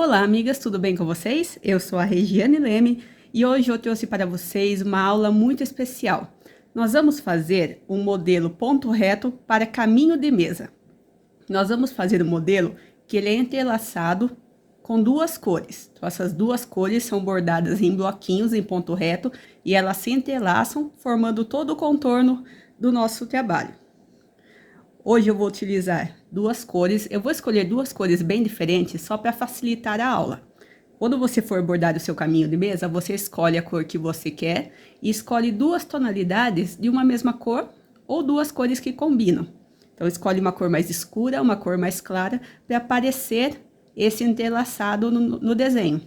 Olá, amigas, tudo bem com vocês? Eu sou a Regiane Leme e hoje eu trouxe para vocês uma aula muito especial. Nós vamos fazer um modelo ponto reto para caminho de mesa. Nós vamos fazer um modelo que ele é entrelaçado com duas cores. Então, essas duas cores são bordadas em bloquinhos em ponto reto e elas se entrelaçam, formando todo o contorno do nosso trabalho. Hoje eu vou utilizar duas cores, eu vou escolher duas cores bem diferentes só para facilitar a aula. Quando você for bordar o seu caminho de mesa, você escolhe a cor que você quer e escolhe duas tonalidades de uma mesma cor ou duas cores que combinam. Então, escolhe uma cor mais escura, uma cor mais clara, para aparecer esse entrelaçado no desenho.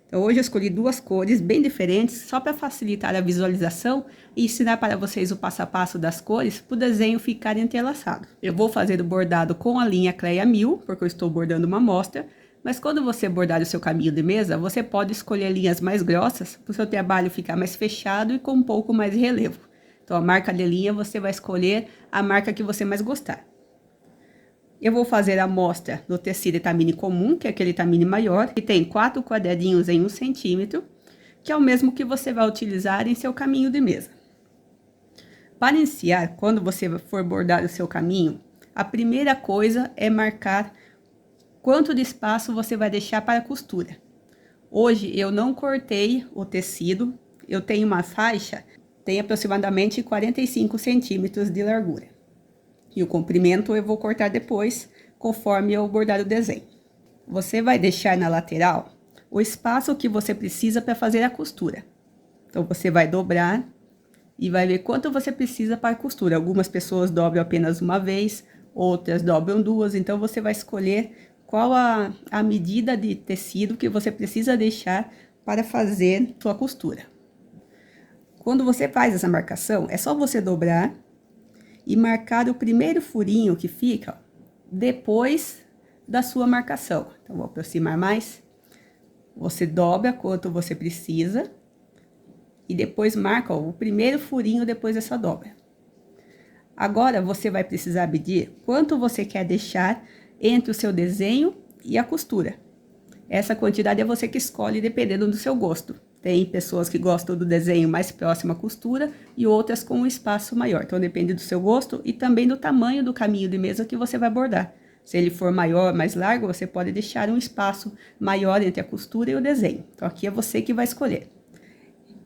Então, hoje eu escolhi duas cores bem diferentes, só para facilitar a visualização e ensinar para vocês o passo a passo das cores, para o desenho ficar entrelaçado. Eu vou fazer o bordado com a linha Cleia 1000, porque eu estou bordando uma amostra, mas quando você bordar o seu caminho de mesa, você pode escolher linhas mais grossas, para o seu trabalho ficar mais fechado e com um pouco mais de relevo. Então, a marca de linha, você vai escolher a marca que você mais gostar. Eu vou fazer a amostra no tecido etamine comum, que é aquele etamine maior, que tem 4 quadradinhos em 1 centímetro, que é o mesmo que você vai utilizar em seu caminho de mesa. Para iniciar, quando você for bordar o seu caminho, a primeira coisa é marcar quanto de espaço você vai deixar para a costura. Hoje eu não cortei o tecido, eu tenho uma faixa, tem aproximadamente 45 centímetros de largura. E o comprimento eu vou cortar depois, conforme eu bordar o desenho. Você vai deixar na lateral o espaço que você precisa para fazer a costura. Então, você vai dobrar e vai ver quanto você precisa para a costura. Algumas pessoas dobram apenas uma vez, outras dobram duas. Então, você vai escolher qual a medida de tecido que você precisa deixar para fazer sua costura. Quando você faz essa marcação, é só você dobrar e marcar o primeiro furinho que fica, ó, depois da sua marcação. Então, vou aproximar mais. Você dobra quanto você precisa e depois marca, ó, o primeiro furinho depois dessa dobra. Agora, você vai precisar medir quanto você quer deixar entre o seu desenho e a costura. Essa quantidade é você que escolhe, dependendo do seu gosto. Tem pessoas que gostam do desenho mais próximo à costura e outras com um espaço maior. Então, depende do seu gosto e também do tamanho do caminho de mesa que você vai bordar. Se ele for maior, mais largo, você pode deixar um espaço maior entre a costura e o desenho. Então, aqui é você que vai escolher.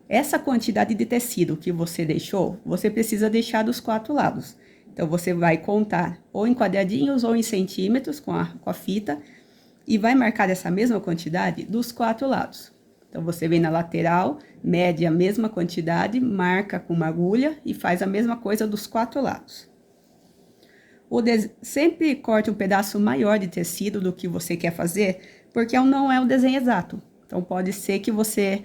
Essa quantidade de tecido que você deixou, você precisa deixar dos 4 lados. Então, você vai contar ou em quadradinhos ou em centímetros com a fita e vai marcar essa mesma quantidade dos 4 lados. Então, você vem na lateral, mede a mesma quantidade, marca com uma agulha e faz a mesma coisa dos 4 lados. Sempre corte um pedaço maior de tecido do que você quer fazer, porque não é o desenho exato. Então, pode ser que você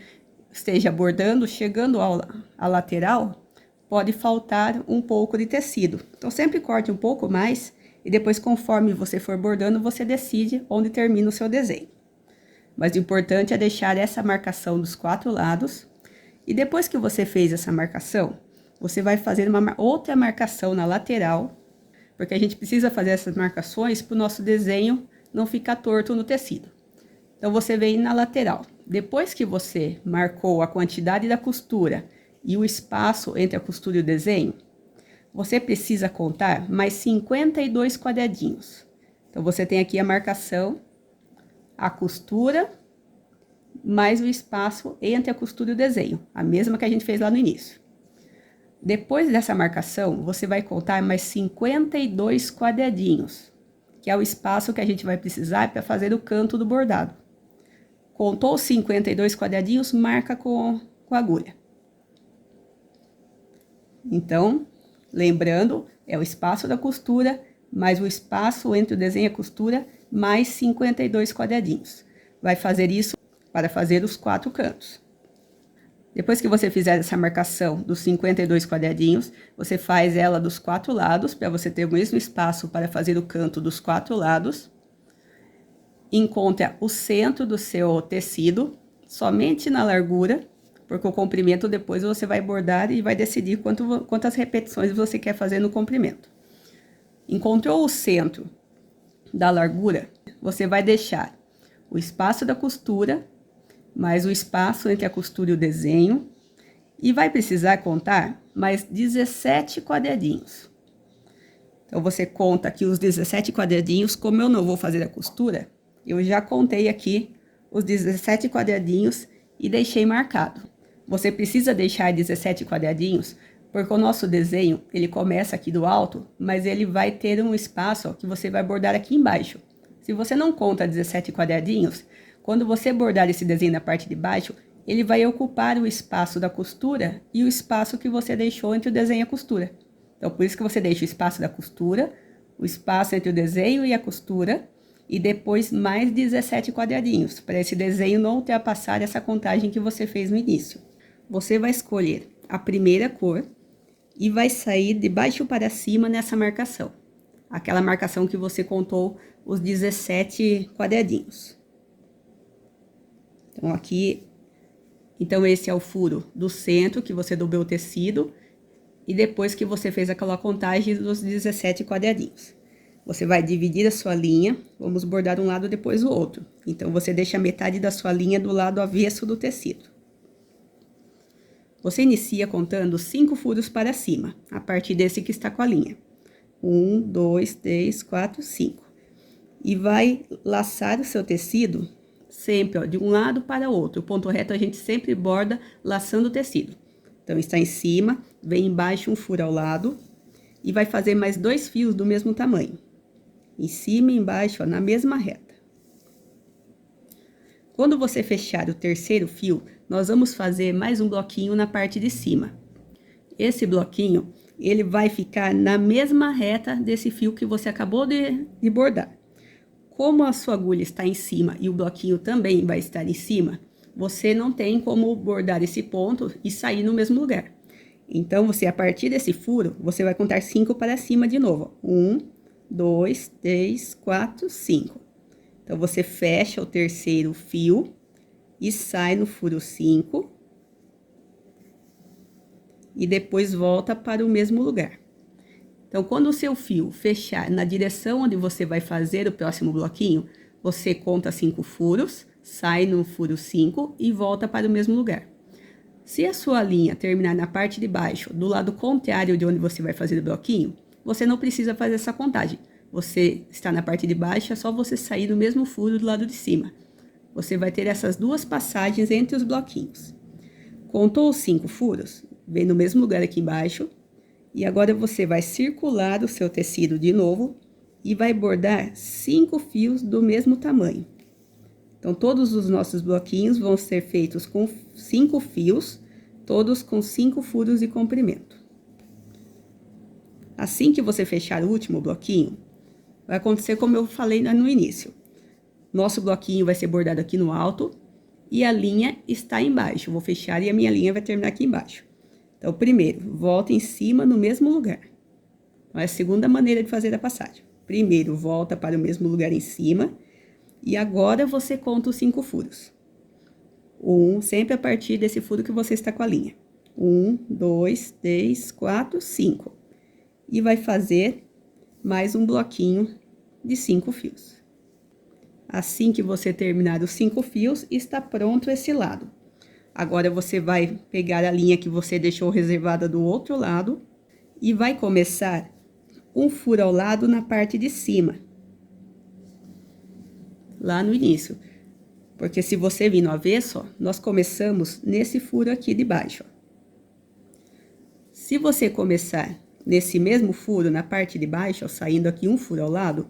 esteja bordando, chegando à lateral, pode faltar um pouco de tecido. Então, sempre corte um pouco mais e depois, conforme você for bordando, você decide onde termina o seu desenho. Mas o importante é deixar essa marcação dos 4 lados. E depois que você fez essa marcação, você vai fazer outra marcação na lateral, porque a gente precisa fazer essas marcações para o nosso desenho não ficar torto no tecido. Então, você vem na lateral. Depois que você marcou a quantidade da costura e o espaço entre a costura e o desenho, você precisa contar mais 52 quadradinhos. Então, você tem aqui a marcação, a costura, mais o espaço entre a costura e o desenho, a mesma que a gente fez lá no início. Depois dessa marcação, você vai contar mais 52 quadradinhos, que é o espaço que a gente vai precisar para fazer o canto do bordado. Contou os 52 quadradinhos, marca com a agulha. Então, lembrando, é o espaço da costura, mais o espaço entre o desenho e a costura, mais 52 quadradinhos. Vai fazer isso para fazer os 4 cantos. Depois que você fizer essa marcação dos 52 quadradinhos, você faz ela dos 4 lados, para você ter o mesmo espaço para fazer o canto dos 4 lados. Encontre o centro do seu tecido, somente na largura, porque o comprimento depois você vai bordar e vai decidir quantas repetições você quer fazer no comprimento. Encontrou o centro da largura, você vai deixar o espaço da costura, mais o espaço entre a costura e o desenho, e vai precisar contar mais 17 quadradinhos. Então, você conta aqui os 17 quadradinhos. Como eu não vou fazer a costura, eu já contei aqui os 17 quadradinhos e deixei marcado. Você precisa deixar 17 quadradinhos, porque o nosso desenho, ele começa aqui do alto, mas ele vai ter um espaço, ó, que você vai bordar aqui embaixo. Se você não conta 17 quadradinhos, quando você bordar esse desenho na parte de baixo, ele vai ocupar o espaço da costura e o espaço que você deixou entre o desenho e a costura. Então, por isso que você deixa o espaço da costura, o espaço entre o desenho e a costura, e depois mais 17 quadradinhos, para esse desenho não ultrapassar essa contagem que você fez no início. Você vai escolher a primeira cor e vai sair de baixo para cima nessa marcação. Aquela marcação que você contou os 17 quadradinhos. Então, aqui, esse é o furo do centro, que você dobrou o tecido, e depois que você fez aquela contagem dos 17 quadradinhos. Você vai dividir a sua linha, vamos bordar um lado depois o outro. Então, você deixa a metade da sua linha do lado avesso do tecido. Você inicia contando 5 furos para cima, a partir desse que está com a linha. 1, 2, 3, 4, 5. E vai laçar o seu tecido sempre, ó, de um lado para o outro. O ponto reto a gente sempre borda laçando o tecido. Então, está em cima, vem embaixo um furo ao lado e vai fazer mais 2 fios do mesmo tamanho. Em cima e embaixo, ó, na mesma reta. Quando você fechar o terceiro fio, nós vamos fazer mais um bloquinho na parte de cima. Esse bloquinho, ele vai ficar na mesma reta desse fio que você acabou de bordar. Como a sua agulha está em cima e o bloquinho também vai estar em cima, você não tem como bordar esse ponto e sair no mesmo lugar. Então, você, a partir desse furo, você vai contar 5 para cima de novo. 1, 2, 3, 4, 5. Então, você fecha o terceiro fio e sai no furo 5. E depois volta para o mesmo lugar. Então, quando o seu fio fechar na direção onde você vai fazer o próximo bloquinho, você conta 5 furos, sai no furo 5 e volta para o mesmo lugar. Se a sua linha terminar na parte de baixo, do lado contrário de onde você vai fazer o bloquinho, você não precisa fazer essa contagem. Você está na parte de baixo, é só você sair do mesmo furo do lado de cima. Você vai ter essas 2 passagens entre os bloquinhos. Contou os 5 furos? Vem no mesmo lugar aqui embaixo. E agora você vai circular o seu tecido de novo e vai bordar 5 fios do mesmo tamanho. Então, todos os nossos bloquinhos vão ser feitos com 5 fios, todos com 5 furos de comprimento. Assim que você fechar o último bloquinho, vai acontecer como eu falei no início. Nosso bloquinho vai ser bordado aqui no alto e a linha está embaixo. Eu vou fechar e a minha linha vai terminar aqui embaixo. Então, primeiro, volta em cima no mesmo lugar. Então, é a segunda maneira de fazer a passagem. Primeiro, volta para o mesmo lugar em cima. E agora, você conta os 5 furos. Sempre a partir desse furo que você está com a linha. 1, 2, 3, 4, 5. E vai fazer mais um bloquinho de 5 fios. Assim que você terminar os 5 fios, está pronto esse lado. Agora, você vai pegar a linha que você deixou reservada do outro lado e vai começar um furo ao lado na parte de cima. Lá no início. Porque se você vir no avesso, ó, nós começamos nesse furo aqui de baixo. Ó. Se você começar nesse mesmo furo na parte de baixo, ó, saindo aqui um furo ao lado,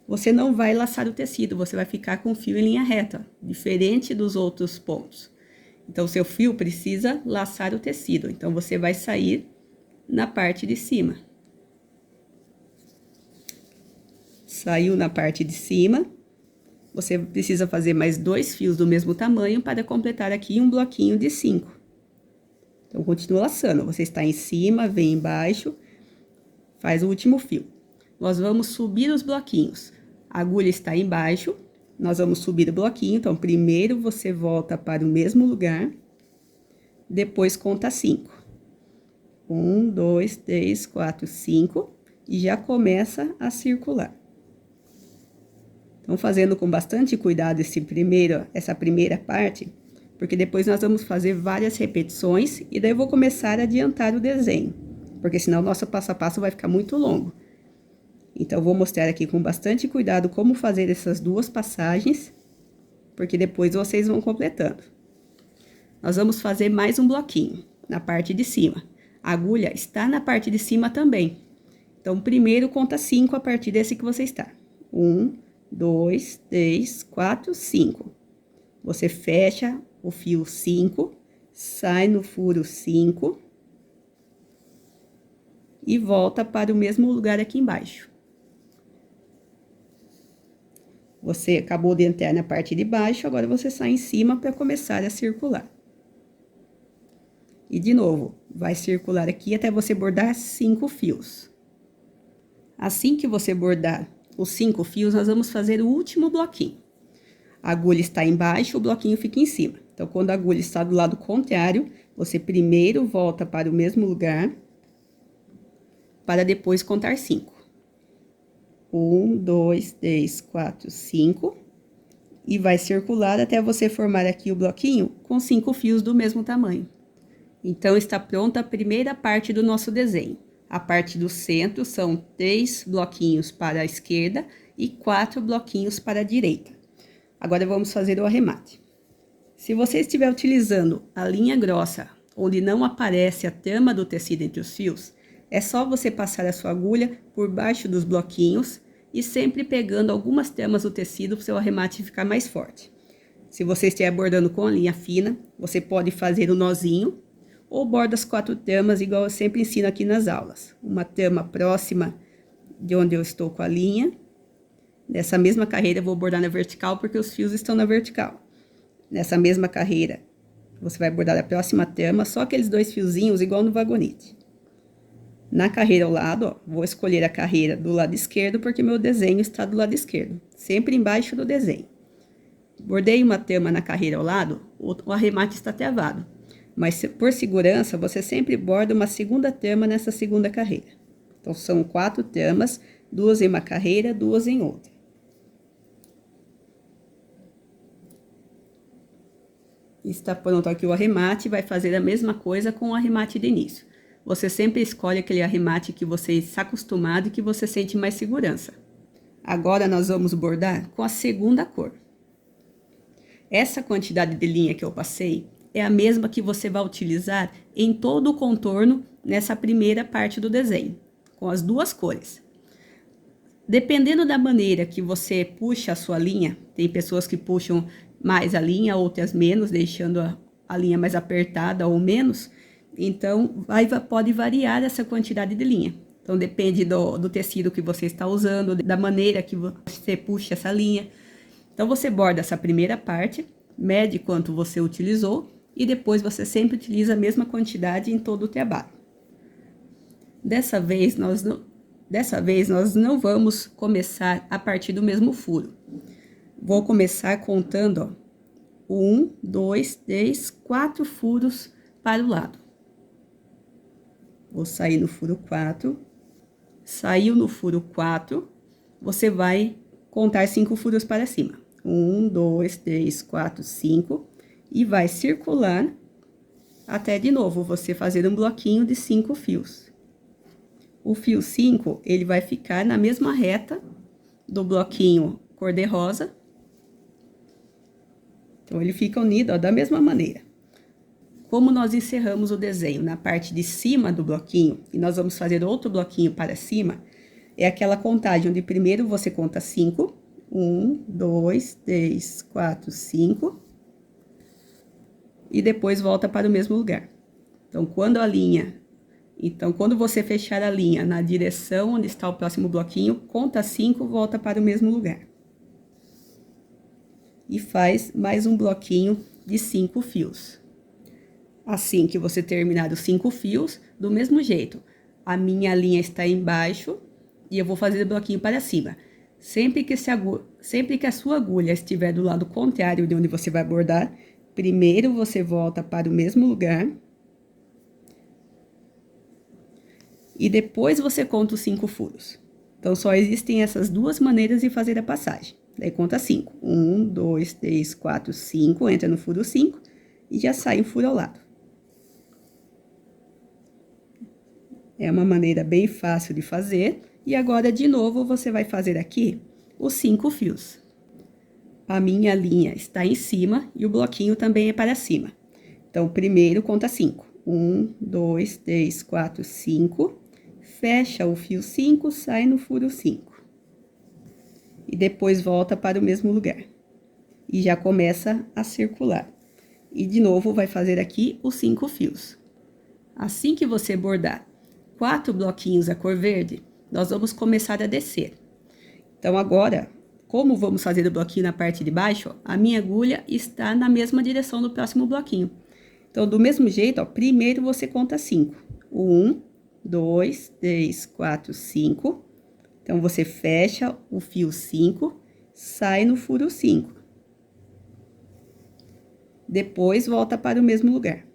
você não vai laçar o tecido, você vai ficar com o fio em linha reta, diferente dos outros pontos. Então, o seu fio precisa laçar o tecido. Então, você vai sair na parte de cima. Saiu na parte de cima. Você precisa fazer mais 2 fios do mesmo tamanho para completar aqui um bloquinho de 5. Então, continua laçando. Você está em cima, vem embaixo, faz o último fio. Nós vamos subir os bloquinhos. A agulha está embaixo. Nós vamos subir o bloquinho, então, primeiro você volta para o mesmo lugar, depois conta 5. 1, 2, 3, 4, 5, e já começa a circular. Então, fazendo com bastante cuidado essa primeira parte, porque depois nós vamos fazer várias repetições e daí eu vou começar a adiantar o desenho, porque senão o nosso passo a passo vai ficar muito longo. Então, eu vou mostrar aqui com bastante cuidado como fazer essas duas passagens, porque depois vocês vão completando. Nós vamos fazer mais um bloquinho na parte de cima. A agulha está na parte de cima também. Então, primeiro conta 5 a partir desse que você está. 1, 2, 3, 4, 5. Você fecha o fio 5, sai no furo 5 e volta para o mesmo lugar aqui embaixo. Você acabou de entrar na parte de baixo, agora você sai em cima para começar a circular. E de novo, vai circular aqui até você bordar 5 fios. Assim que você bordar os 5 fios, nós vamos fazer o último bloquinho. A agulha está embaixo, o bloquinho fica em cima. Então, quando a agulha está do lado contrário, você primeiro volta para o mesmo lugar, para depois contar 5. 1, 2, 3, 4, 5. E vai circular até você formar aqui o bloquinho com 5 fios do mesmo tamanho. Então, está pronta a primeira parte do nosso desenho. A parte do centro são 3 bloquinhos para a esquerda e 4 bloquinhos para a direita. Agora, vamos fazer o arremate. Se você estiver utilizando a linha grossa, onde não aparece a trama do tecido entre os fios, é só você passar a sua agulha por baixo dos bloquinhos e sempre pegando algumas tramas do tecido para o seu arremate ficar mais forte. Se você estiver bordando com a linha fina, você pode fazer o nozinho ou borda as 4 tramas, igual eu sempre ensino aqui nas aulas. Uma trama próxima de onde eu estou com a linha. Nessa mesma carreira eu vou bordar na vertical, porque os fios estão na vertical. Nessa mesma carreira, você vai bordar a próxima trama, só aqueles 2 fiozinhos, igual no vagonete. Na carreira ao lado, ó, vou escolher a carreira do lado esquerdo, porque meu desenho está do lado esquerdo, sempre embaixo do desenho. Bordei uma trama na carreira ao lado, o arremate está travado. Mas por segurança, você sempre borda uma segunda trama nessa segunda carreira. Então, são 4 tramas, 2 em uma carreira, 2 em outra. Está pronto aqui o arremate, vai fazer a mesma coisa com o arremate de início. Você sempre escolhe aquele arremate que você está acostumado e que você sente mais segurança. Agora, nós vamos bordar com a segunda cor. Essa quantidade de linha que eu passei é a mesma que você vai utilizar em todo o contorno nessa primeira parte do desenho, com as 2 cores. Dependendo da maneira que você puxa a sua linha, tem pessoas que puxam mais a linha, outras menos, deixando a linha mais apertada ou menos, então pode variar essa quantidade de linha. Então, depende do tecido que você está usando, da maneira que você puxa essa linha. Então, você borda essa primeira parte, mede quanto você utilizou e depois você sempre utiliza a mesma quantidade em todo o trabalho. Dessa vez, nós não vamos começar a partir do mesmo furo. Vou começar contando, ó, 1, 2, 3, 4 furos para o lado. Vou sair no furo 4. Saiu no furo 4, você vai contar 5 furos para cima. 1, 2, 3, 4, 5. E vai circular até de novo você fazer um bloquinho de 5 fios. O fio 5, ele vai ficar na mesma reta do bloquinho cor-de-rosa. Então, ele fica unido, ó, da mesma maneira. Como nós encerramos o desenho na parte de cima do bloquinho, e nós vamos fazer outro bloquinho para cima, é aquela contagem onde primeiro você conta 5. 1, 2, 3, 4, 5. E depois volta para o mesmo lugar. Então, quando você fechar a linha na direção onde está o próximo bloquinho, conta 5, volta para o mesmo lugar. E faz mais um bloquinho de 5 fios. Assim que você terminar os 5 fios, do mesmo jeito, a minha linha está embaixo e eu vou fazer o bloquinho para cima. Sempre que a sua agulha estiver do lado contrário de onde você vai bordar, primeiro você volta para o mesmo lugar. E depois você conta os 5 furos. Então, só existem essas 2 maneiras de fazer a passagem. Daí conta 5. 1, 2, 3, 4, 5. Entra no furo 5 e já sai um furo ao lado. É uma maneira bem fácil de fazer. E agora, de novo, você vai fazer aqui os 5 fios. A minha linha está em cima e o bloquinho também é para cima. Então, primeiro conta 5. 1, 2, 3, 4, 5. Fecha o fio 5, sai no furo 5. E depois volta para o mesmo lugar. E já começa a circular. E de novo vai fazer aqui os 5 fios. Assim que você bordar 4 bloquinhos a cor verde, nós vamos começar a descer. Então, agora, como vamos fazer o bloquinho na parte de baixo, a minha agulha está na mesma direção do próximo bloquinho. Então, do mesmo jeito, ó, primeiro você conta 5. 1, 2, 3, 4, 5. Então, você fecha o fio 5, sai no furo 5. Depois, volta para o mesmo lugar.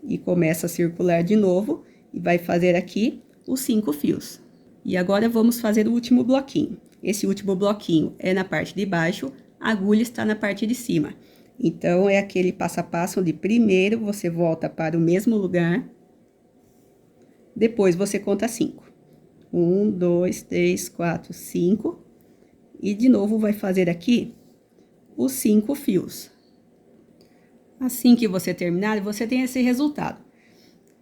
E começa a circular de novo e vai fazer aqui os 5 fios. E agora, vamos fazer o último bloquinho. Esse último bloquinho é na parte de baixo, a agulha está na parte de cima. Então, é aquele passo a passo onde primeiro você volta para o mesmo lugar. Depois, você conta 5. 1, 2, 3, 4, 5. E de novo, vai fazer aqui os 5 fios. Assim que você terminar, você tem esse resultado.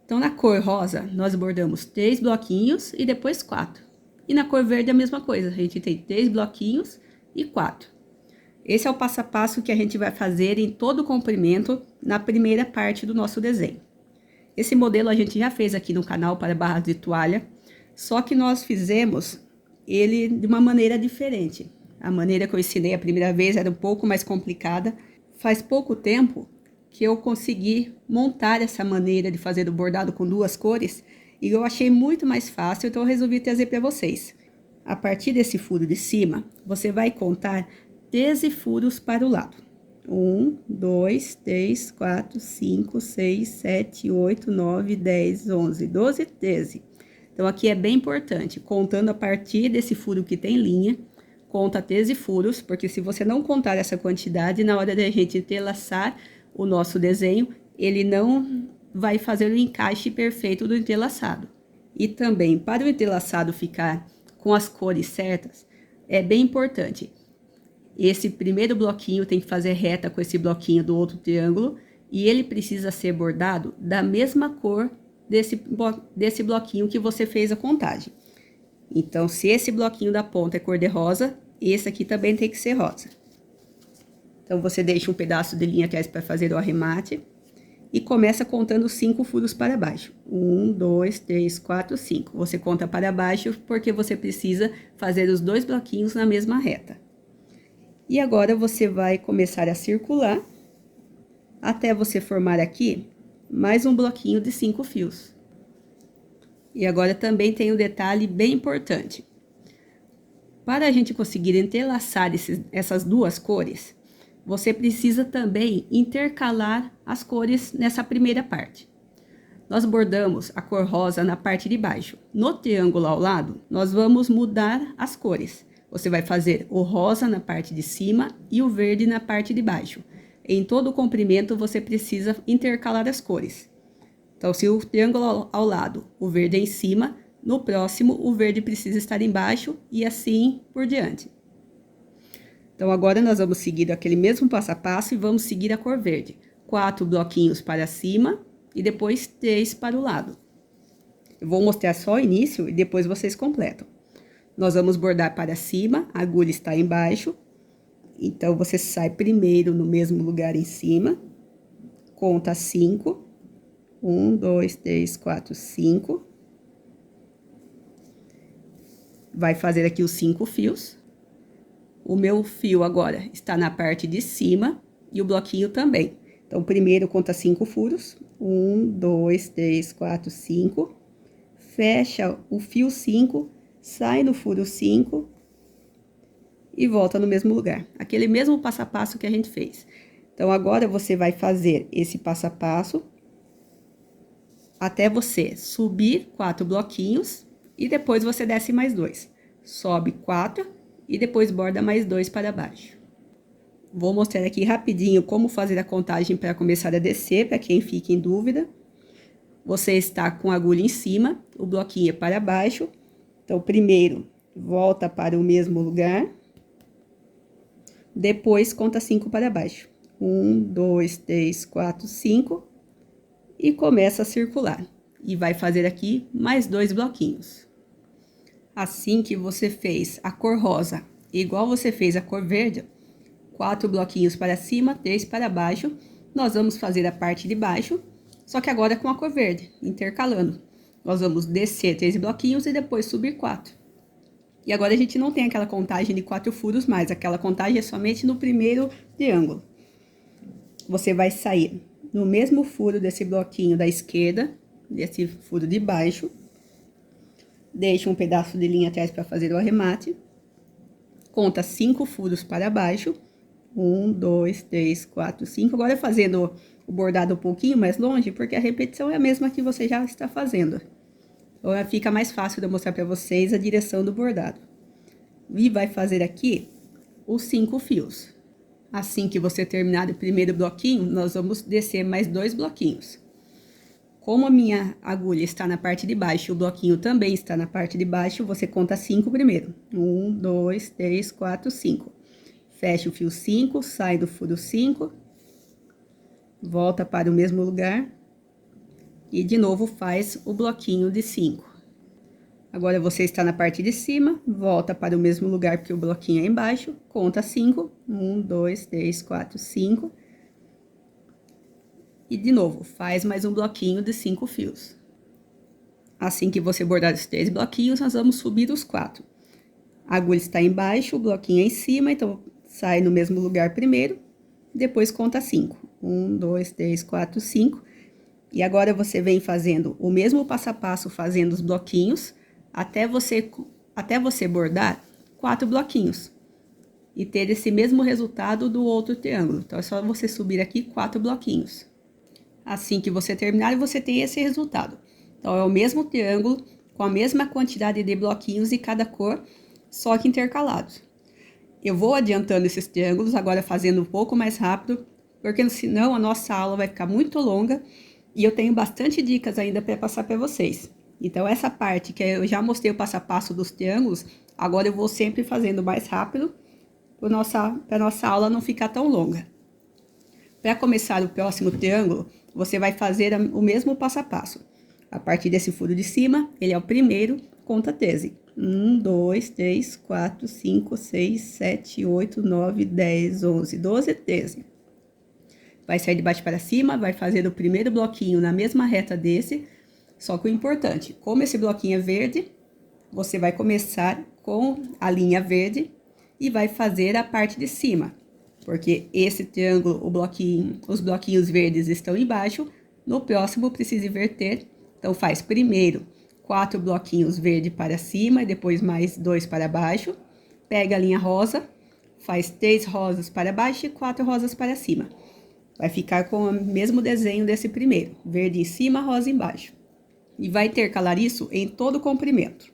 Então, na cor rosa, nós bordamos 3 bloquinhos e depois 4. E na cor verde, a mesma coisa. A gente tem 3 bloquinhos e 4. Esse é o passo a passo que a gente vai fazer em todo o comprimento na primeira parte do nosso desenho. Esse modelo a gente já fez aqui no canal para barras de toalha, só que nós fizemos ele de uma maneira diferente. A maneira que eu ensinei a primeira vez era um pouco mais complicada. Faz pouco tempo que eu consegui montar essa maneira de fazer o bordado com 2 cores e eu achei muito mais fácil, então eu resolvi trazer para vocês. A partir desse furo de cima, você vai contar 13 furos para o lado. 1, 2, 3, 4, 5, 6, 7, 8, 9, 10, 11, 12, 13. Então, aqui é bem importante, contando a partir desse furo que tem linha, conta 13 furos, porque se você não contar essa quantidade, na hora da gente entrelaçar o nosso desenho, ele não vai fazer o encaixe perfeito do entrelaçado. E também, para o entrelaçado ficar com as cores certas, é bem importante. Esse primeiro bloquinho tem que fazer reta com esse bloquinho do outro triângulo, e ele precisa ser bordado da mesma cor desse bloquinho que você fez a contagem. Então, se esse bloquinho da ponta é cor de rosa, esse aqui também tem que ser rosa. Então, você deixa um pedaço de linha atrás para fazer o arremate e começa contando 5 furos para baixo. 1, 2, 3, 4, 5. Você conta para baixo porque você precisa fazer os 2 bloquinhos na mesma reta. E agora, você vai começar a circular até você formar aqui mais um bloquinho de 5 fios. E agora também tem um detalhe bem importante. Para a gente conseguir entrelaçar essas 2 cores, você precisa também intercalar as cores nessa primeira parte. Nós bordamos a cor rosa na parte de baixo. No triângulo ao lado, nós vamos mudar as cores. Você vai fazer o rosa na parte de cima e o verde na parte de baixo. Em todo o comprimento, você precisa intercalar as cores. Então, se o triângulo ao lado, o verde é em cima, no próximo, o verde precisa estar embaixo e assim por diante. Então, agora nós vamos seguir aquele mesmo passo a passo e vamos seguir a cor verde. 4 bloquinhos para cima e depois 3 para o lado. Eu vou mostrar só o início e depois vocês completam. Nós vamos bordar para cima, a agulha está embaixo. Então, você sai primeiro no mesmo lugar em cima. Conta 5. 1, 2, 3, 4, 5. Vai fazer aqui os 5 fios. O meu fio agora está na parte de cima e o bloquinho também. Então, primeiro conta 5 furos. 1, 2, 3, 4, 5. Fecha o fio 5, sai no furo 5 e volta no mesmo lugar. Aquele mesmo passo a passo que a gente fez. Então, agora você vai fazer esse passo a passo até você subir 4 bloquinhos e depois você desce mais 2. Sobe 4 e depois borda mais 2 para baixo. Vou mostrar aqui rapidinho como fazer a contagem para começar a descer, para quem fica em dúvida. Você está com a agulha em cima, o bloquinho é para baixo. Então, primeiro, volta para o mesmo lugar. Depois, conta 5 para baixo. 1, 2, 3, 4, 5. E começa a circular. E vai fazer aqui mais 2 bloquinhos. Assim que você fez a cor rosa, igual você fez a cor verde, 4 bloquinhos para cima, 3 para baixo. Nós vamos fazer a parte de baixo, só que agora com a cor verde, intercalando. Nós vamos descer 3 bloquinhos e depois subir 4. E agora a gente não tem aquela contagem de 4 furos mais, aquela contagem é somente no primeiro triângulo. Você vai sair no mesmo furo desse bloquinho da esquerda, desse furo de baixo. Deixa um pedaço de linha atrás para fazer o arremate. Conta 5 furos para baixo. 1, 2, 3, 4, 5. Agora fazendo o bordado um pouquinho mais longe, porque a repetição é a mesma que você já está fazendo. Então, fica mais fácil de eu mostrar para vocês a direção do bordado. E vai fazer aqui os 5 fios. Assim que você terminar o primeiro bloquinho, nós vamos descer mais 2 bloquinhos. Como a minha agulha está na parte de baixo e o bloquinho também está na parte de baixo, você conta 5 primeiro. 1, 2, 3, 4, 5. Fecha o fio 5, sai do furo 5, volta para o mesmo lugar e de novo faz o bloquinho de 5. Agora você está na parte de cima, volta para o mesmo lugar porque o bloquinho é embaixo, conta 5, 1, 2, 3, 4, 5. E de novo, faz mais um bloquinho de 5 fios. Assim que você bordar os 3 bloquinhos, nós vamos subir os 4. A agulha está embaixo, o bloquinho é em cima, então sai no mesmo lugar primeiro, depois conta 5. 1, 2, 3, 4, 5. E agora você vem fazendo o mesmo passo a passo, fazendo os bloquinhos, até você bordar 4 bloquinhos. E ter esse mesmo resultado do outro triângulo. Então, é só você subir aqui 4 bloquinhos. Assim que você terminar, você tem esse resultado. Então, é o mesmo triângulo, com a mesma quantidade de bloquinhos de cada cor, só que intercalados. Eu vou adiantando esses triângulos, agora fazendo um pouco mais rápido, porque senão a nossa aula vai ficar muito longa e eu tenho bastante dicas ainda para passar para vocês. Então, essa parte que eu já mostrei o passo a passo dos triângulos, agora eu vou sempre fazendo mais rápido, para nossa aula não ficar tão longa. Para começar o próximo triângulo, você vai fazer o mesmo passo a passo. A partir desse furo de cima, ele é o primeiro, conta 13. 1, 2, 3, 4, 5, 6, 7, 8, 9, 10, 11, 12, 13. Vai sair de baixo para cima, vai fazer o primeiro bloquinho na mesma reta desse. Só que o importante, como esse bloquinho é verde, você vai começar com a linha verde e vai fazer a parte de cima. Porque esse triângulo, os bloquinhos verdes estão embaixo, no próximo precisa inverter. Então, faz primeiro 4 bloquinhos verde para cima e depois mais 2 para baixo. Pega a linha rosa, faz 3 rosas para baixo e 4 rosas para cima. Vai ficar com o mesmo desenho desse primeiro, verde em cima, rosa embaixo. E vai intercalar isso em todo o comprimento.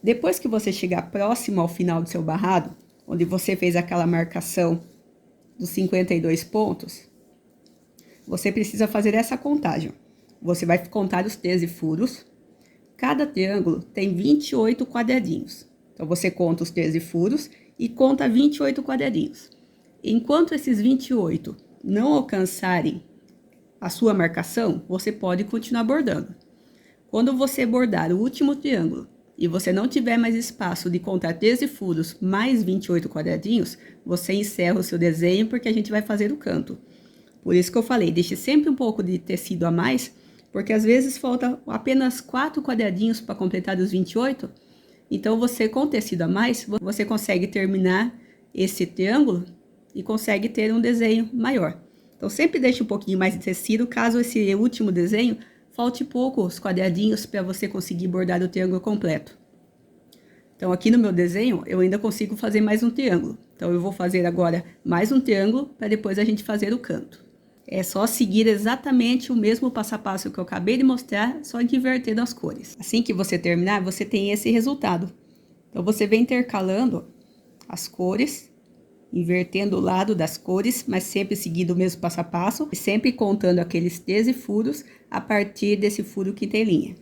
Depois que você chegar próximo ao final do seu barrado, onde você fez aquela marcação dos 52 pontos, você precisa fazer essa contagem. Você vai contar os 13 furos. Cada triângulo tem 28 quadradinhos. Então, você conta os 13 furos e conta 28 quadradinhos. Enquanto esses 28 não alcançarem a sua marcação, você pode continuar bordando. Quando você bordar o último triângulo e você não tiver mais espaço de contar 13 furos mais 28 quadradinhos, você encerra o seu desenho porque a gente vai fazer o canto. Por isso que eu falei, deixe sempre um pouco de tecido a mais, porque às vezes falta apenas 4 quadradinhos para completar os 28. Então, você com tecido a mais, você consegue terminar esse triângulo e consegue ter um desenho maior. Então, sempre deixe um pouquinho mais de tecido, caso esse último desenho falte poucos quadradinhos para você conseguir bordar o triângulo completo. Então, aqui no meu desenho, eu ainda consigo fazer mais um triângulo. Então, eu vou fazer agora mais um triângulo, para depois a gente fazer o canto. É só seguir exatamente o mesmo passo a passo que eu acabei de mostrar, só que invertendo as cores. Assim que você terminar, você tem esse resultado. Então, você vem intercalando as cores, invertendo o lado das cores, mas sempre seguindo o mesmo passo a passo, e sempre contando aqueles 13 furos a partir desse furo que tem linha.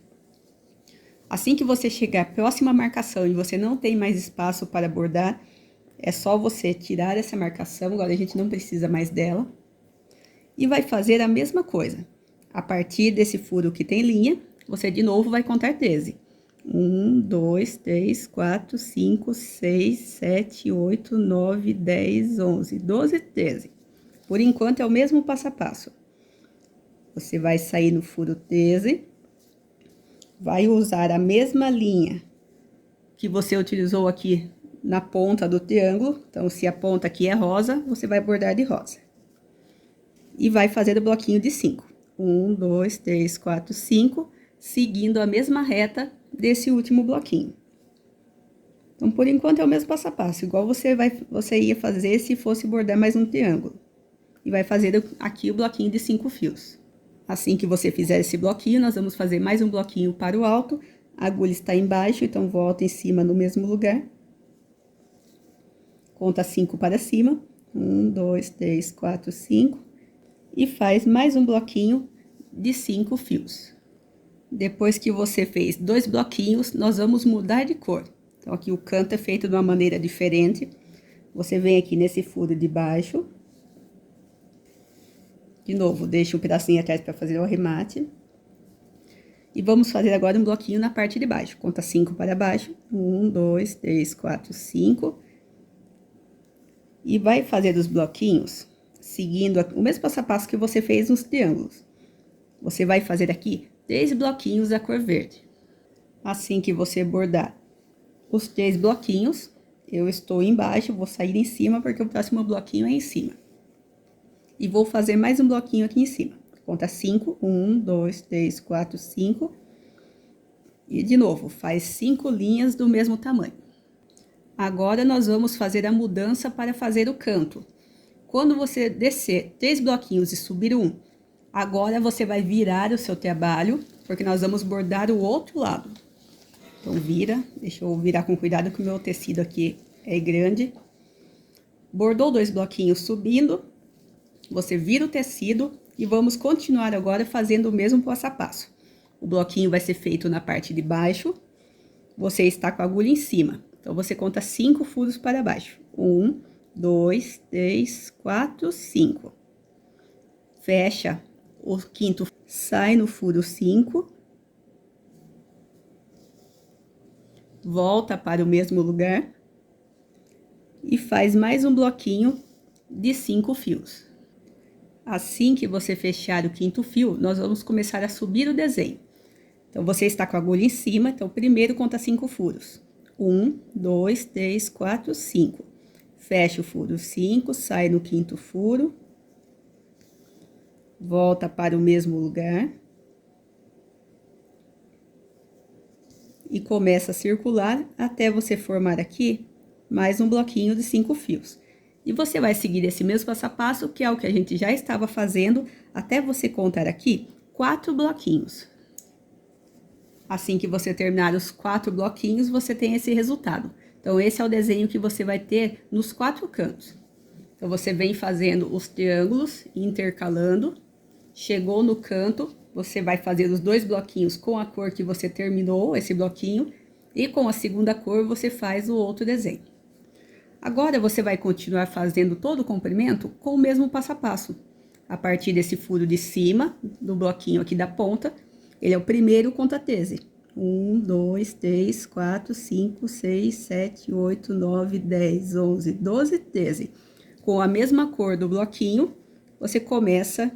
Assim que você chegar à próxima marcação e você não tem mais espaço para bordar, é só você tirar essa marcação, agora a gente não precisa mais dela, e vai fazer a mesma coisa. A partir desse furo que tem linha, você de novo vai contar 13. 1, 2, 3, 4, 5, 6, 7, 8, 9, 10, 11, 12, 13. Por enquanto é o mesmo passo a passo. Você vai sair no furo 13, vai usar a mesma linha que você utilizou aqui na ponta do triângulo. Então, se a ponta aqui é rosa, você vai bordar de rosa. E vai fazer o bloquinho de 5. 1, 2, 3, 4, 5, seguindo a mesma reta desse último bloquinho. Então, por enquanto, é o mesmo passo a passo, igual você ia fazer se fosse bordar mais um triângulo. E vai fazer aqui o bloquinho de 5 fios. Assim que você fizer esse bloquinho, nós vamos fazer mais um bloquinho para o alto. A agulha está embaixo, então volta em cima no mesmo lugar. Conta 5 para cima. 1, 2, 3, 4, 5. E faz mais um bloquinho de 5 fios. Depois que você fez 2 bloquinhos, nós vamos mudar de cor. Então, aqui o canto é feito de uma maneira diferente. Você vem aqui nesse furo de baixo. De novo, deixa um pedacinho atrás para fazer o arremate. E vamos fazer agora um bloquinho na parte de baixo. Conta 5 para baixo. 1, 2, 3, 4, 5. E vai fazer os bloquinhos seguindo o mesmo passo a passo que você fez nos triângulos. Você vai fazer aqui 3 bloquinhos da cor verde. Assim que você bordar os 3 bloquinhos, eu estou embaixo, vou sair em cima, porque o próximo bloquinho é em cima. E vou fazer mais um bloquinho aqui em cima. Conta 5, 1, 2, 3, 4, 5. E de novo, faz 5 linhas do mesmo tamanho. Agora, nós vamos fazer a mudança para fazer o canto. Quando você descer 3 bloquinhos e subir um, agora você vai virar o seu trabalho, porque nós vamos bordar o outro lado. Então, vira, deixa eu virar com cuidado que o meu tecido aqui é grande. Bordou 2 bloquinhos subindo, você vira o tecido e vamos continuar agora fazendo o mesmo passo a passo. O bloquinho vai ser feito na parte de baixo, você está com a agulha em cima. Então, você conta 5 furos para baixo. 1, 2, 3, 4, 5. Fecha o quinto, sai no furo 5. Volta para o mesmo lugar. E faz mais um bloquinho de 5 fios. Assim que você fechar o quinto fio, nós vamos começar a subir o desenho. Então, você está com a agulha em cima, então, primeiro conta 5 furos. 1, 2, 3, 4, 5. Fecha o furo 5, sai no quinto furo. Volta para o mesmo lugar. E começa a circular até você formar aqui mais um bloquinho de 5 fios. E você vai seguir esse mesmo passo a passo, que é o que a gente já estava fazendo, até você contar aqui 4 bloquinhos. Assim que você terminar os 4 bloquinhos, você tem esse resultado. Então, esse é o desenho que você vai ter nos 4 cantos. Então, você vem fazendo os triângulos, intercalando. Chegou no canto, você vai fazer os 2 bloquinhos com a cor que você terminou, esse bloquinho. E com a segunda cor, você faz o outro desenho. Agora, você vai continuar fazendo todo o comprimento com o mesmo passo a passo. A partir desse furo de cima, do bloquinho aqui da ponta, ele é o primeiro, conta 13. 1, 2, 3, 4, 5, 6, 7, 8, 9, 10, 11, 12, 13. Com a mesma cor do bloquinho, você começa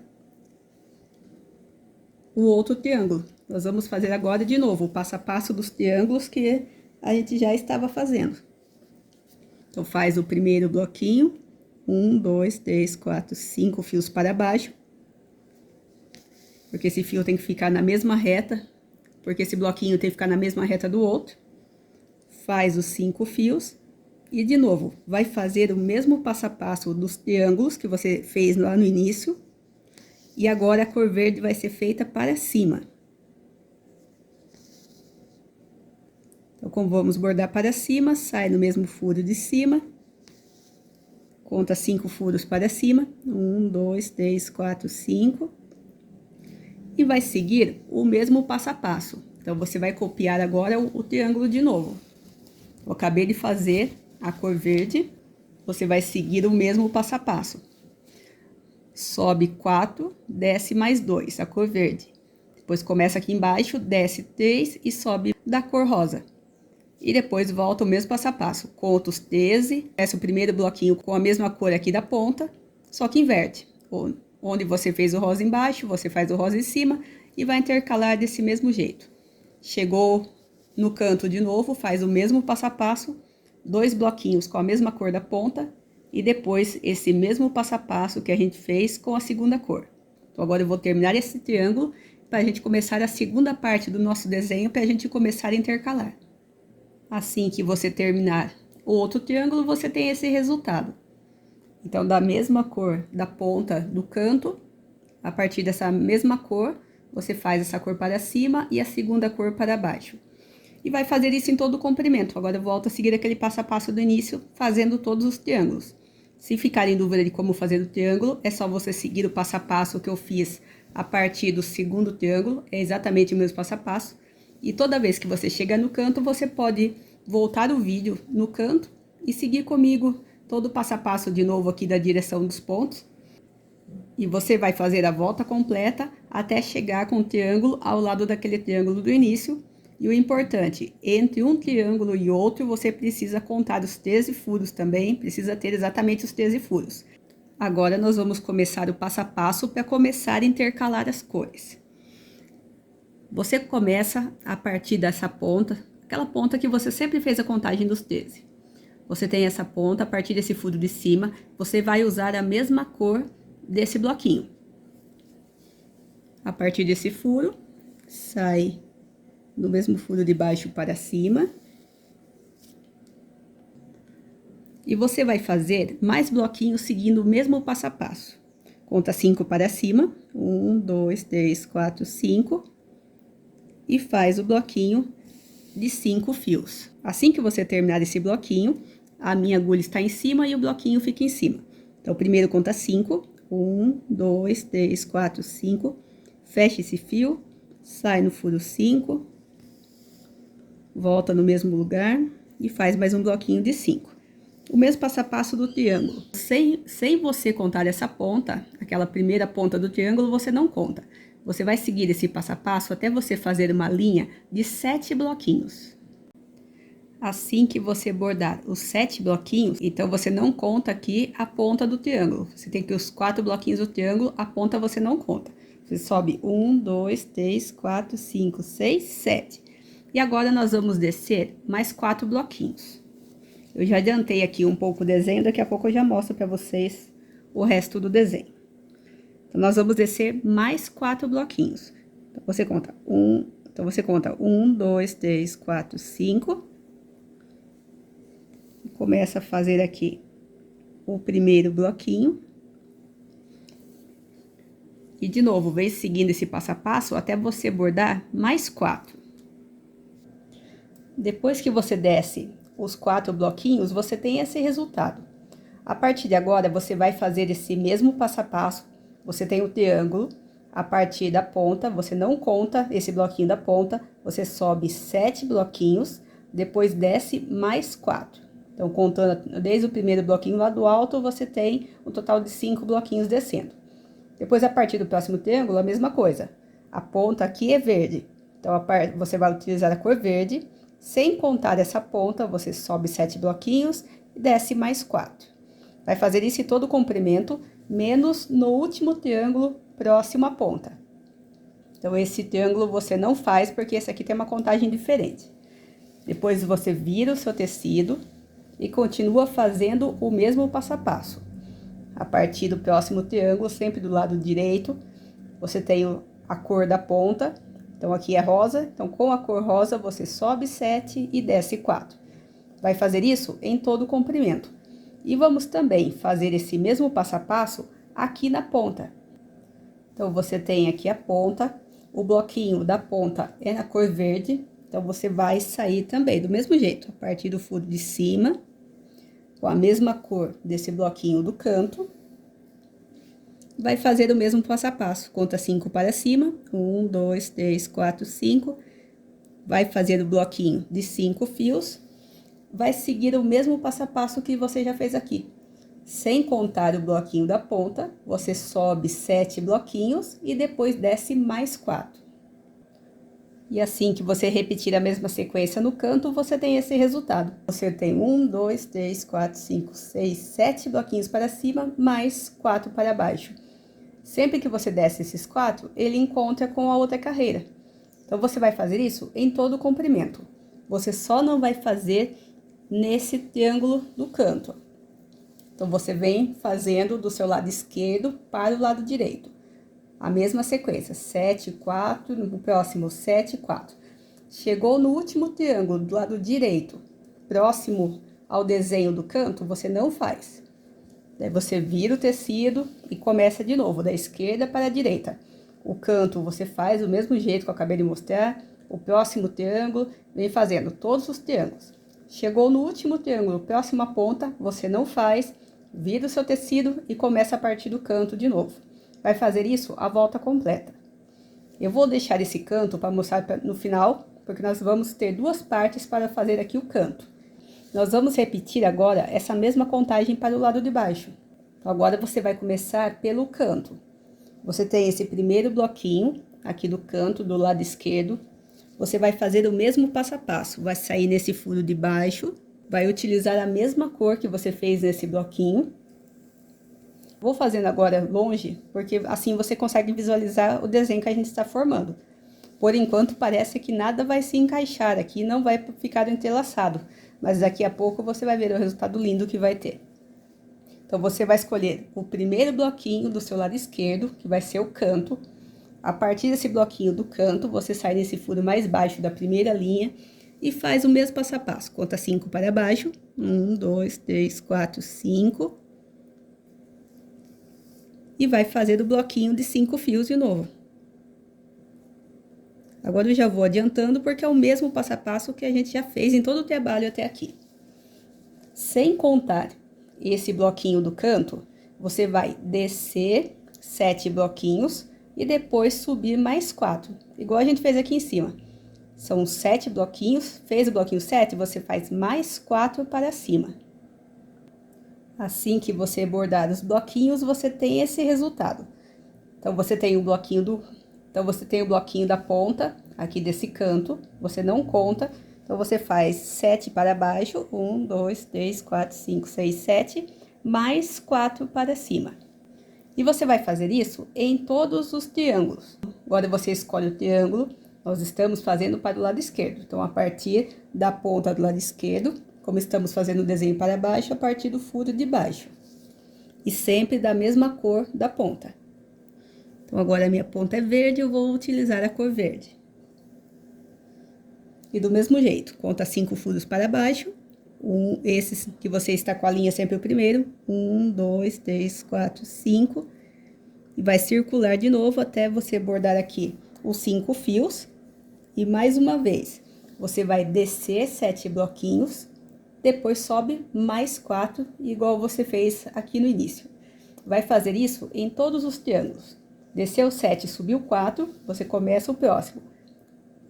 o outro triângulo. Nós vamos fazer agora de novo o passo a passo dos triângulos que a gente já estava fazendo. Então, faz o primeiro bloquinho, 1, 2, 3, 4, 5 fios para baixo. Porque esse fio tem que ficar na mesma reta, porque esse bloquinho tem que ficar na mesma reta do outro. Faz os 5 fios e, de novo, vai fazer o mesmo passo a passo dos triângulos que você fez lá no início. E agora a cor verde vai ser feita para cima. Então, como vamos bordar para cima, sai no mesmo furo de cima. Conta 5 furos para cima. 1, 2, 3, 4, 5. E vai seguir o mesmo passo a passo. Então, você vai copiar agora o triângulo de novo. Eu acabei de fazer a cor verde. Você vai seguir o mesmo passo a passo. Sobe 4, desce mais 2, a cor verde. Depois começa aqui embaixo, desce 3 e sobe da cor rosa. E depois volta o mesmo passo a passo. Conta os 13, desce o primeiro bloquinho com a mesma cor aqui da ponta, só que inverte. Onde você fez o rosa embaixo, você faz o rosa em cima e vai intercalar desse mesmo jeito. Chegou no canto de novo, faz o mesmo passo a passo, 2 bloquinhos com a mesma cor da ponta e depois esse mesmo passo a passo que a gente fez com a segunda cor. Então, agora eu vou terminar esse triângulo para a gente começar a segunda parte do nosso desenho, para a gente começar a intercalar. Assim que você terminar o outro triângulo, você tem esse resultado. Então, da mesma cor da ponta do canto, a partir dessa mesma cor, você faz essa cor para cima e a segunda cor para baixo. E vai fazer isso em todo o comprimento. Agora eu volto a seguir aquele passo a passo do início, fazendo todos os triângulos. Se ficar em dúvida de como fazer o triângulo, é só você seguir o passo a passo que eu fiz a partir do segundo triângulo. É exatamente o mesmo passo a passo. E toda vez que você chega no canto, você pode voltar o vídeo no canto e seguir comigo todo o passo a passo de novo aqui da direção dos pontos. E você vai fazer a volta completa até chegar com o triângulo ao lado daquele triângulo do início. E o importante, entre um triângulo e outro, você precisa contar os 13 furos também, precisa ter exatamente os 13 furos. Agora, nós vamos começar o passo a passo para começar a intercalar as cores. Você começa a partir dessa ponta, aquela ponta que você sempre fez a contagem dos 13. Você tem essa ponta, a partir desse furo de cima, você vai usar a mesma cor desse bloquinho. A partir desse furo, sai no mesmo furo de baixo para cima. E você vai fazer mais bloquinhos seguindo o mesmo passo a passo. Conta 5 para cima. 1, 2, 3, 4, 5. E faz o bloquinho de 5 fios. Assim que você terminar esse bloquinho, a minha agulha está em cima e o bloquinho fica em cima. Então, primeiro conta 5. 1, 2, 3, 4, 5. Fecha esse fio, sai no furo 5. Volta no mesmo lugar e faz mais um bloquinho de 5. O mesmo passo a passo do triângulo. Sem você contar essa ponta, aquela primeira ponta do triângulo, você não conta. Você vai seguir esse passo a passo até você fazer uma linha de 7 bloquinhos. Assim que você bordar os 7 bloquinhos, então você não conta aqui a ponta do triângulo. Você tem que os 4 bloquinhos do triângulo, a ponta você não conta. Você sobe 1, 2, 3, 4, 5, 6, 7. E agora nós vamos descer mais 4 bloquinhos. Eu já adiantei aqui um pouco o desenho, daqui a pouco eu já mostro para vocês o resto do desenho. Então, nós vamos descer mais 4 bloquinhos. Então, você conta 1, 2, 3, 4, 5. E começa a fazer aqui o primeiro bloquinho. E, de novo, vem seguindo esse passo a passo até você bordar mais 4. Depois que você desce os 4 bloquinhos, você tem esse resultado. A partir de agora, você vai fazer esse mesmo passo a passo. Você tem o triângulo, a partir da ponta, você não conta esse bloquinho da ponta, você sobe 7 bloquinhos, depois desce mais 4. Então, contando desde o primeiro bloquinho lá do alto, você tem um total de 5 bloquinhos descendo. Depois, a partir do próximo triângulo, a mesma coisa. A ponta aqui é verde, então você vai utilizar a cor verde. Sem contar essa ponta, você sobe 7 bloquinhos e desce mais 4. Vai fazer isso em todo o comprimento, menos no último triângulo próximo à ponta. Então, esse triângulo você não faz, porque esse aqui tem uma contagem diferente. Depois, você vira o seu tecido e continua fazendo o mesmo passo a passo. A partir do próximo triângulo, sempre do lado direito, você tem a cor da ponta. Então, aqui é rosa, então com a cor rosa você sobe 7 e desce 4. Vai fazer isso em todo o comprimento. E vamos também fazer esse mesmo passo a passo aqui na ponta. Então, você tem aqui a ponta, o bloquinho da ponta é na cor verde, Então, você vai sair também do mesmo jeito, a partir do furo de cima, com a mesma cor desse bloquinho do canto. Vai fazer o mesmo passo a passo, conta 5 para cima, 1, 2, 3, 4, 5. Vai fazer o bloquinho de 5 fios, vai seguir o mesmo passo a passo que você já fez aqui. Sem contar o bloquinho da ponta, você sobe 7 bloquinhos e depois desce mais 4. E assim que você repetir a mesma sequência no canto, você tem esse resultado. Você tem 1, 2, 3, 4, 5, 6, 7 bloquinhos para cima, mais 4 para baixo. Sempre que você desce esses 4, ele encontra com a outra carreira. Então, você vai fazer isso em todo o comprimento. Você só não vai fazer nesse triângulo do canto. Então, você vem fazendo do seu lado esquerdo para o lado direito. A mesma sequência, 7, 4, no próximo 7, 4. Chegou no último triângulo do lado direito, próximo ao desenho do canto, você não faz. Daí você vira o tecido e começa de novo, da esquerda para a direita. O canto você faz do mesmo jeito que eu acabei de mostrar. O próximo triângulo, vem fazendo todos os triângulos. Chegou no último triângulo, próxima ponta, você não faz, vira o seu tecido e começa a partir do canto de novo. Vai fazer isso a volta completa. Eu vou deixar esse canto para mostrar no final, porque nós vamos ter duas partes para fazer aqui o canto. Nós vamos repetir agora essa mesma contagem para o lado de baixo. Então, agora você vai começar pelo canto. Você tem esse primeiro bloquinho aqui do canto, do lado esquerdo. Você vai fazer o mesmo passo a passo. Vai sair nesse furo de baixo, vai utilizar a mesma cor que você fez nesse bloquinho. Vou fazendo agora longe, porque assim você consegue visualizar o desenho que a gente está formando. Por enquanto, parece que nada vai se encaixar aqui, não vai ficar entrelaçado. Mas daqui a pouco você vai ver o resultado lindo que vai ter. Então, você vai escolher o primeiro bloquinho do seu lado esquerdo, que vai ser o canto. A partir desse bloquinho do canto, você sai nesse furo mais baixo da primeira linha e faz o mesmo passo a passo. Conta 5 para baixo. 1, 2, 3, 4, 5. E vai fazer o bloquinho de 5 fios de novo. Agora eu já vou adiantando, porque é o mesmo passo a passo que a gente já fez em todo o trabalho até aqui. Sem contar esse bloquinho do canto, você vai descer 7 bloquinhos e depois subir mais 4, igual a gente fez aqui em cima. São 7 bloquinhos, fez o bloquinho 7, você faz mais 4 para cima. Assim que você bordar os bloquinhos, você tem esse resultado. Então, você tem o bloquinho da ponta, aqui desse canto, você não conta. Então, você faz 7 para baixo, 1, 2, 3, 4, 5, 6, 7, mais 4 para cima. E você vai fazer isso em todos os triângulos. Agora, você escolhe o triângulo, nós estamos fazendo para o lado esquerdo. Então, a partir da ponta do lado esquerdo, como estamos fazendo o desenho para baixo, a partir do furo de baixo. E sempre da mesma cor da ponta. Então, agora a minha ponta é verde, eu vou utilizar a cor verde. E do mesmo jeito, conta 5 furos para baixo. Esses que você está com a linha sempre o primeiro. 1, 2, 3, 4, 5. E vai circular de novo até você bordar aqui os 5 fios. E mais uma vez, você vai descer 7 bloquinhos. Depois sobe mais 4, igual você fez aqui no início. Vai fazer isso em todos os triângulos. Desceu 7, subiu 4, você começa o próximo.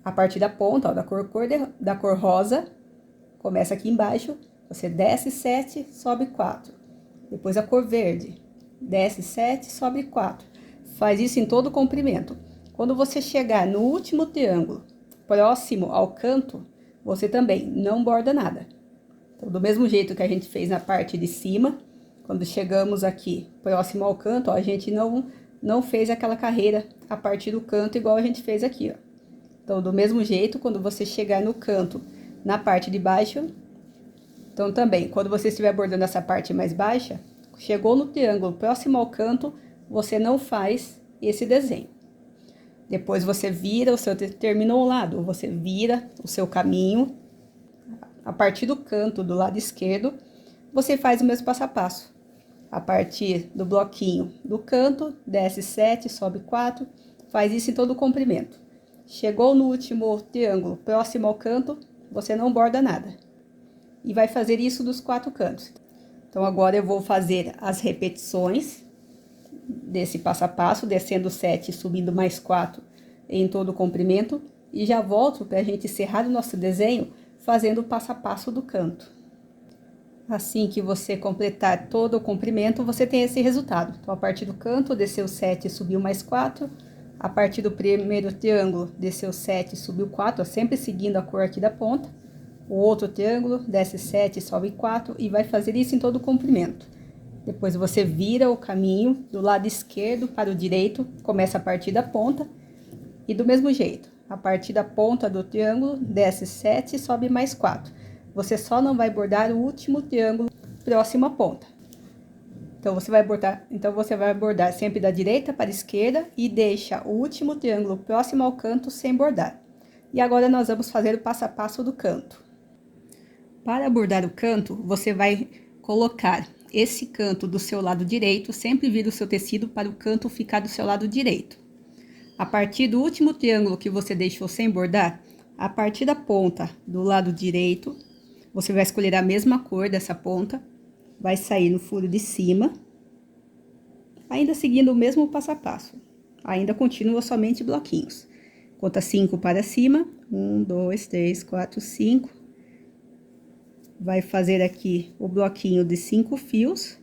A partir da ponta, ó, da cor rosa, começa aqui embaixo, você desce 7, sobe 4. Depois a cor verde, desce 7, sobe 4. Faz isso em todo o comprimento. Quando você chegar no último triângulo, próximo ao canto, você também não borda nada. Então, do mesmo jeito que a gente fez na parte de cima, quando chegamos aqui próximo ao canto, ó, a gente não fez aquela carreira a partir do canto igual a gente fez aqui, ó. Então, do mesmo jeito, quando você chegar no canto, na parte de baixo, então também, quando você estiver bordando essa parte mais baixa, chegou no triângulo próximo ao canto, você não faz esse desenho. Depois você vira, terminou o lado, você vira o seu caminho. A partir do canto do lado esquerdo, você faz o mesmo passo a passo. A partir do bloquinho do canto, desce 7, sobe 4, faz isso em todo o comprimento. Chegou no último triângulo, próximo ao canto, você não borda nada. E vai fazer isso dos 4 cantos. Então, agora eu vou fazer as repetições desse passo a passo, descendo 7 e subindo mais 4 em todo o comprimento. E já volto para a gente encerrar o nosso desenho fazendo o passo a passo do canto. Assim que você completar todo o comprimento, você tem esse resultado. Então, a partir do canto, desceu 7 e subiu mais 4. A partir do primeiro triângulo, desceu 7 e subiu 4, sempre seguindo a cor aqui da ponta. O outro triângulo, desce 7 e sobe 4 e vai fazer isso em todo o comprimento. Depois você vira o caminho do lado esquerdo para o direito, começa a partir da ponta. E do mesmo jeito, a partir da ponta do triângulo, desce 7 e sobe mais 4. Você só não vai bordar o último triângulo próximo à ponta. Então, você vai bordar sempre da direita para a esquerda e deixa o último triângulo próximo ao canto sem bordar. E agora, nós vamos fazer o passo a passo do canto. Para bordar o canto, você vai colocar esse canto do seu lado direito, sempre vira o seu tecido para o canto ficar do seu lado direito. A partir do último triângulo que você deixou sem bordar, a partir da ponta do lado direito, você vai escolher a mesma cor dessa ponta, vai sair no furo de cima, ainda seguindo o mesmo passo a passo. Ainda continua somente bloquinhos. Conta 5 para cima, 1, 2, 3, 4, 5. Vai fazer aqui o bloquinho de 5 fios.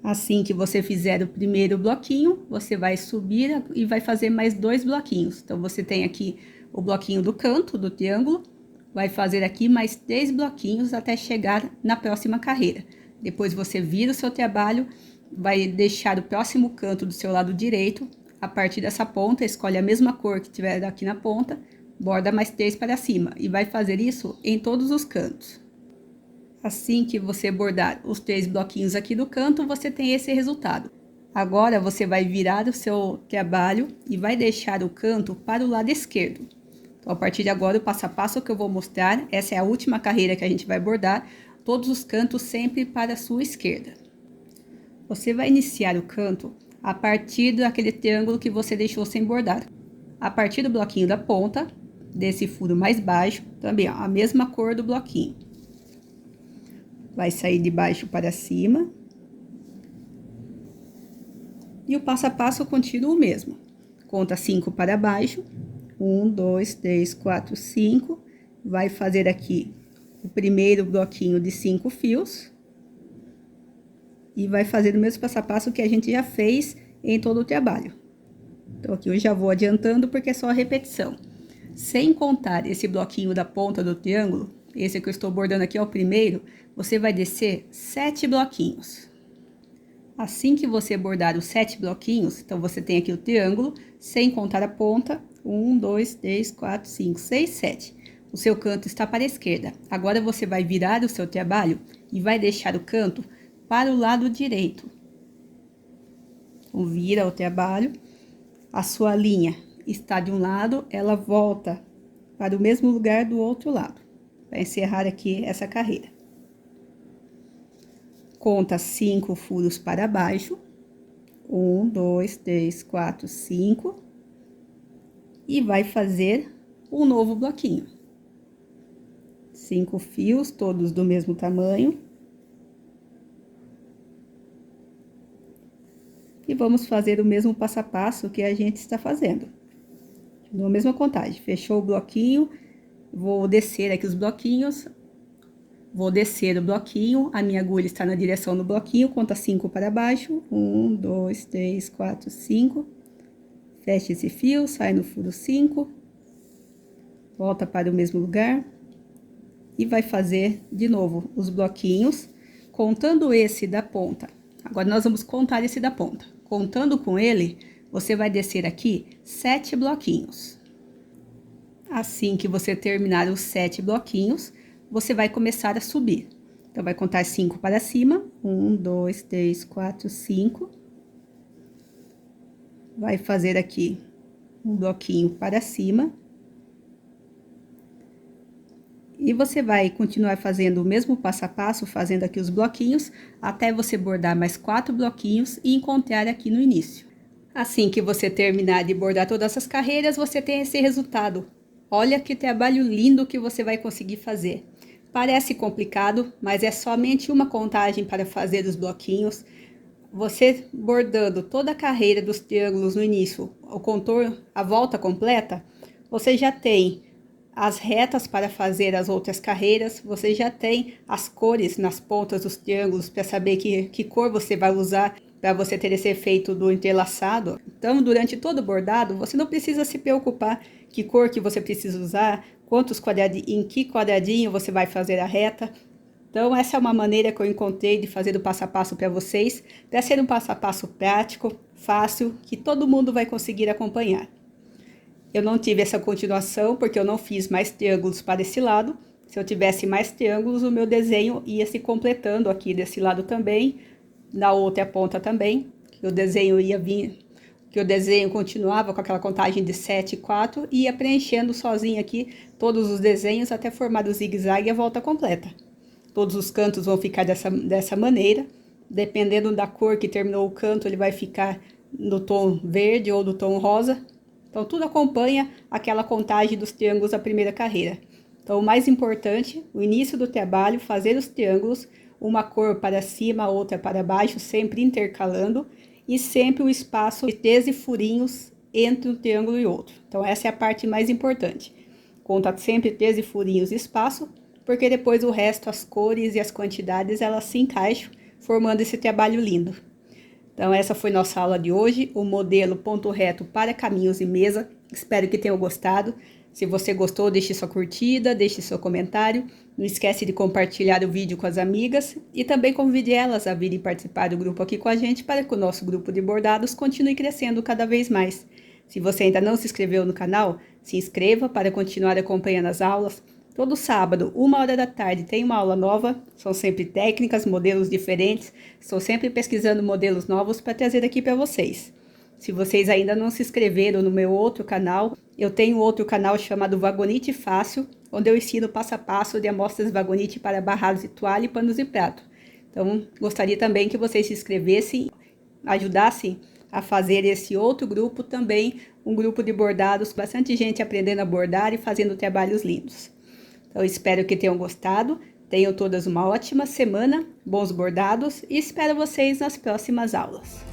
Assim que você fizer o primeiro bloquinho, você vai subir e vai fazer mais 2 bloquinhos. Então, você tem aqui o bloquinho do canto do triângulo, vai fazer aqui mais 3 bloquinhos até chegar na próxima carreira. Depois, você vira o seu trabalho, vai deixar o próximo canto do seu lado direito. A partir dessa ponta, escolhe a mesma cor que tiver aqui na ponta, borda mais 3 para cima. E vai fazer isso em todos os cantos. Assim que você bordar os 3 bloquinhos aqui do canto, você tem esse resultado. Agora, você vai virar o seu trabalho e vai deixar o canto para o lado esquerdo. Então, a partir de agora, o passo a passo que eu vou mostrar, essa é a última carreira que a gente vai bordar, todos os cantos sempre para a sua esquerda. Você vai iniciar o canto a partir daquele triângulo que você deixou sem bordar. A partir do bloquinho da ponta, desse furo mais baixo, também ó, a mesma cor do bloquinho. Vai sair de baixo para cima. E o passo a passo continua o mesmo. Conta 5 para baixo. 1, 2, 3, 4, 5. Vai fazer aqui o primeiro bloquinho de 5 fios. E vai fazer o mesmo passo a passo que a gente já fez em todo o trabalho. Então, aqui eu já vou adiantando porque é só a repetição. Sem contar esse bloquinho da ponta do triângulo, esse que eu estou bordando aqui é o primeiro, você vai descer 7 bloquinhos. Assim que você bordar os 7 bloquinhos, então você tem aqui o triângulo, sem contar a ponta, 1, 2, 3, 4, 5, 6, 7. O seu canto está para a esquerda. Agora, você vai virar o seu trabalho e vai deixar o canto para o lado direito. Então, vira o trabalho, a sua linha está de um lado, ela volta para o mesmo lugar do outro lado. Vai encerrar aqui essa carreira. Conta 5 furos para baixo. 1, 2, 3, 4, 5. E vai fazer um novo bloquinho. 5 fios, todos do mesmo tamanho. E vamos fazer o mesmo passo a passo que a gente está fazendo. Na mesma contagem. Fechou o bloquinho, vou descer aqui os bloquinhos. Vou descer o bloquinho, a minha agulha está na direção do bloquinho, conta 5 para baixo. 1, 2, 3, 4, 5. Fecha esse fio, sai no furo 5. Volta para o mesmo lugar. E vai fazer de novo os bloquinhos, contando esse da ponta. Agora, nós vamos contar esse da ponta. Contando com ele, você vai descer aqui 7 bloquinhos. Assim que você terminar os 7 bloquinhos, você vai começar a subir. Então, vai contar 5 para cima. 1, 2, 3, 4, 5. Vai fazer aqui um bloquinho para cima. E você vai continuar fazendo o mesmo passo a passo, fazendo aqui os bloquinhos, até você bordar mais 4 bloquinhos e encontrar aqui no início. Assim que você terminar de bordar todas as carreiras, você tem esse resultado. Olha que trabalho lindo que você vai conseguir fazer. Parece complicado, mas é somente uma contagem para fazer os bloquinhos. Você bordando toda a carreira dos triângulos no início, o contorno, a volta completa, você já tem as retas para fazer as outras carreiras, você já tem as cores nas pontas dos triângulos para saber que cor você vai usar para você ter esse efeito do entrelaçado. Então, durante todo o bordado, você não precisa se preocupar que cor que você precisa usar, quantos quadradinhos, em que quadradinho você vai fazer a reta. Então, essa é uma maneira que eu encontrei de fazer o passo a passo para vocês, para ser um passo a passo prático, fácil, que todo mundo vai conseguir acompanhar. Eu não tive essa continuação porque eu não fiz mais triângulos para esse lado. Se eu tivesse mais triângulos, o meu desenho ia se completando aqui desse lado também, na outra ponta também, que o desenho ia vir, que o desenho continuava com aquela contagem de 7 e 4 e ia preenchendo sozinho aqui todos os desenhos até formar o zigue-zague e a volta completa. Todos os cantos vão ficar dessa maneira. Dependendo da cor que terminou o canto, ele vai ficar no tom verde ou do tom rosa. Então, tudo acompanha aquela contagem dos triângulos da primeira carreira. Então, o mais importante, o início do trabalho, fazer os triângulos, uma cor para cima, outra para baixo, sempre intercalando, e sempre um espaço de 13 furinhos entre um triângulo e outro. Então, essa é a parte mais importante. Conta sempre 13 furinhos de espaço, porque depois o resto, as cores e as quantidades, elas se encaixam, formando esse trabalho lindo. Então, essa foi nossa aula de hoje, o modelo ponto reto para caminhos e mesa. Espero que tenham gostado. Se você gostou, deixe sua curtida, deixe seu comentário. Não esquece de compartilhar o vídeo com as amigas e também convide elas a virem participar do grupo aqui com a gente para que o nosso grupo de bordados continue crescendo cada vez mais. Se você ainda não se inscreveu no canal, se inscreva para continuar acompanhando as aulas. Todo sábado, 1h da tarde, tem uma aula nova. São sempre técnicas, modelos diferentes. Estou sempre pesquisando modelos novos para trazer aqui para vocês. Se vocês ainda não se inscreveram no meu outro canal, eu tenho outro canal chamado Vagonite Fácil, onde eu ensino passo a passo de amostras Vagonite para barrados de toalha e panos de prato. Então, gostaria também que vocês se inscrevessem, ajudassem a fazer esse outro grupo também, um grupo de bordados, bastante gente aprendendo a bordar e fazendo trabalhos lindos. Então, espero que tenham gostado, tenham todas uma ótima semana, bons bordados e espero vocês nas próximas aulas.